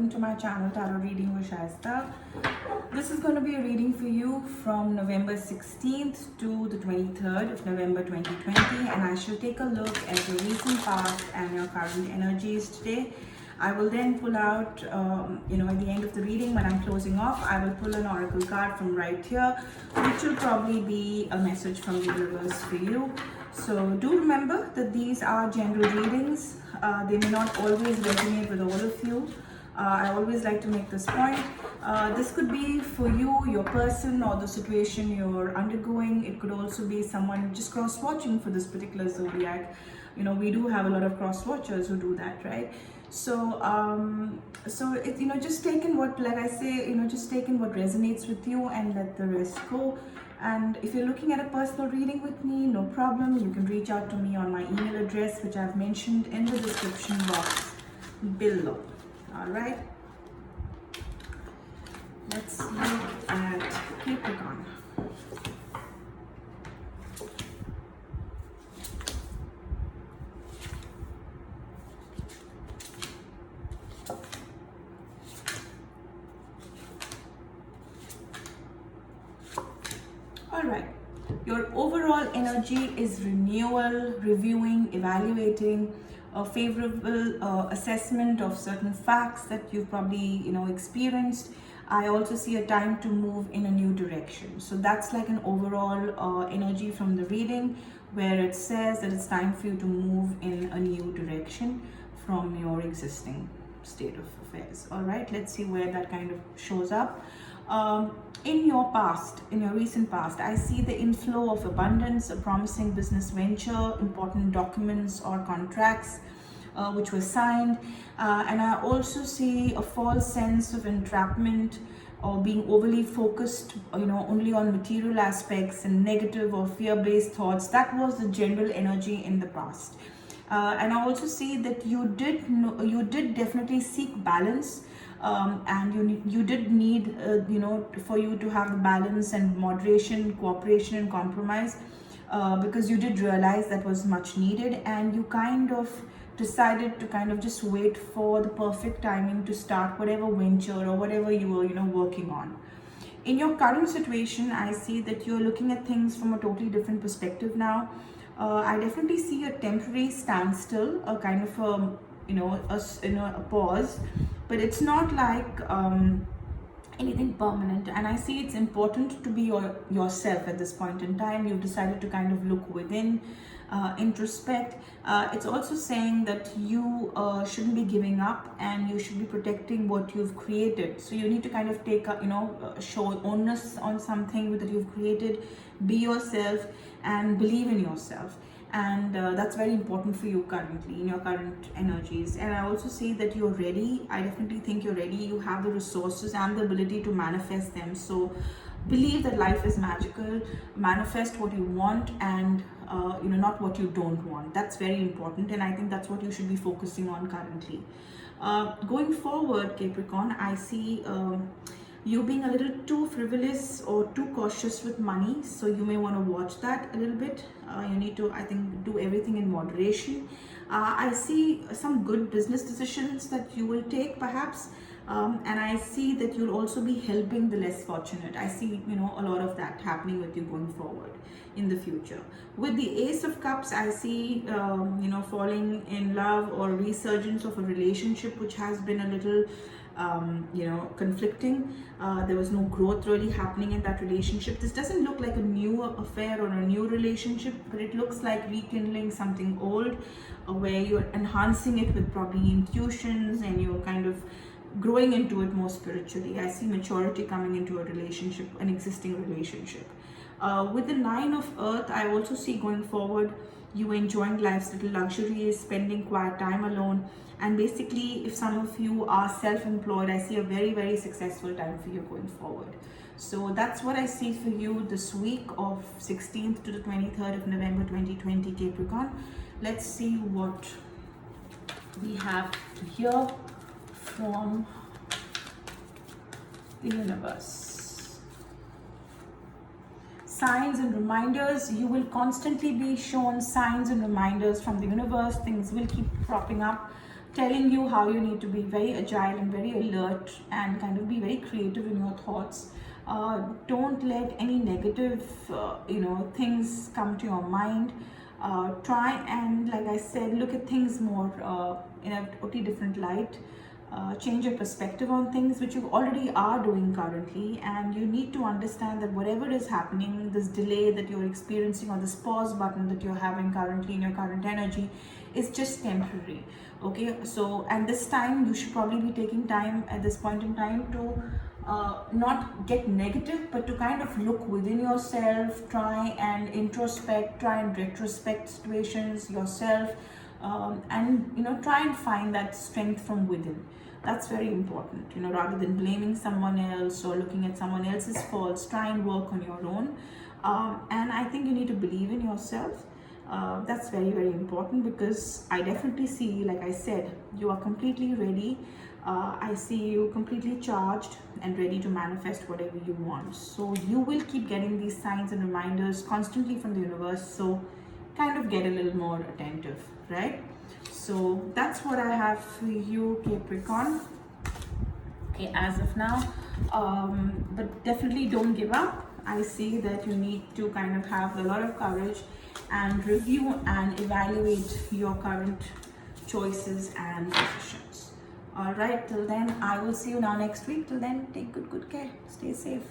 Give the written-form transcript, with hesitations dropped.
welcome to my channel Tarot Reading with Shaista. This is going to be a reading for you from November 16th to the 23rd of November 2020, and I shall take a look at your recent past and your current energies today. I will then pull out, at the end of the reading when I'm closing off, I will pull an oracle card from right here, which will probably be a message from the universe for you. So do remember that these are general readings. They may not always resonate with all of you. I always like to make this point. This could be for you, your person, or the situation you're undergoing. It could also be someone just cross-watching for this particular zodiac. We do have a lot of cross-watchers who do that, right? So, just take in what, like I say, just take in what resonates with you and let the rest go. And if you're looking at a personal reading with me, no problem. You can reach out to me on my email address, which I've mentioned in the description box below. All right. Let's look at Capricorn. All right, your overall energy is renewal, reviewing, evaluating, a favorable assessment of certain facts that you've probably experienced. I also see a time to move in a new direction. So that's like an overall energy from the reading, where it says that it's time for you to move in a new direction from your existing state of affairs. All right, let's see where that kind of shows up. In your past, in your recent past, I see the inflow of abundance, a promising business venture, important documents or contracts which were signed, and I also see a false sense of entrapment or being overly focused, only on material aspects and negative or fear-based thoughts. That was the general energy in the past. And I also see that you did definitely seek balance. And you did need, for you to have the balance and moderation, cooperation and compromise, because you did realize that was much needed, and you kind of decided to kind of just wait for the perfect timing to start whatever venture or whatever you were, working on. In your current situation, I see that you're looking at things from a totally different perspective now. I definitely see a temporary standstill, a kind of a pause, but it's not like anything permanent. And I see it's important to be yourself at this point in time. You've decided to kind of look within, introspect. It's also saying that you shouldn't be giving up, and you should be protecting what you've created. So you need to kind of take show onus on something that you've created. Be yourself and believe in yourself. And that's very important for you currently in your current energies. And I also see that you're ready. I definitely think you're ready. You have the resources and the ability to manifest them. So believe that life is magical. Manifest what you want, and not what you don't want. That's very important, and I think that's what you should be focusing on currently. Going forward, Capricorn, I see you being a little too frivolous or too cautious with money, so you may want to watch that a little bit. You need to, I think, do everything in moderation. I see some good business decisions that you will take perhaps, and I see that you'll also be helping the less fortunate. I see a lot of that happening with you going forward in the future. With the Ace of Cups, I see falling in love or resurgence of a relationship which has been a little conflicting. There was no growth really happening in that relationship. This doesn't look like a new affair or a new relationship, but it looks like rekindling something old, where you're enhancing it with probably intuitions, and you're kind of growing into it more spiritually. I see maturity coming into a relationship, an existing relationship. With the Nine of Earth, I also see going forward you enjoying life's little luxuries, spending quiet time alone. And basically, if some of you are self-employed, I see a very, very successful time for you going forward. So that's what I see for you this week of 16th to the 23rd of November 2020, Capricorn. Let's see what we have to hear from the universe. Signs and reminders. You will constantly be shown signs and reminders from the universe. Things will keep cropping up. telling you how you need to be very agile and very alert and kind of be very creative in your thoughts. Don't let any negative things come to your mind. Try and, like I said, look at things more in a totally different light. Change your perspective on things which you already are doing currently, and you need to understand that whatever is happening, this delay that you're experiencing or this pause button that you're having currently in your current energy is just temporary. Okay, so and this time you should probably be taking time at this point in time to not get negative, but to kind of look within yourself, try and introspect, try and retrospect situations yourself, and try and find that strength from within. That's very important, rather than blaming someone else or looking at someone else's faults. Try and work on your own. And I think you need to believe in yourself. That's very, very important, because I definitely see, like I said, you are completely ready. I see you completely charged and ready to manifest whatever you want. So you will keep getting these signs and reminders constantly from the universe. So kind of get a little more attentive, right? So that's what I have for you, Capricorn. Okay, as of now, but definitely don't give up. I see that you need to kind of have a lot of courage and review and evaluate your current choices and decisions. All right, till then, I will see you now next week. Till then, take good care. Stay safe.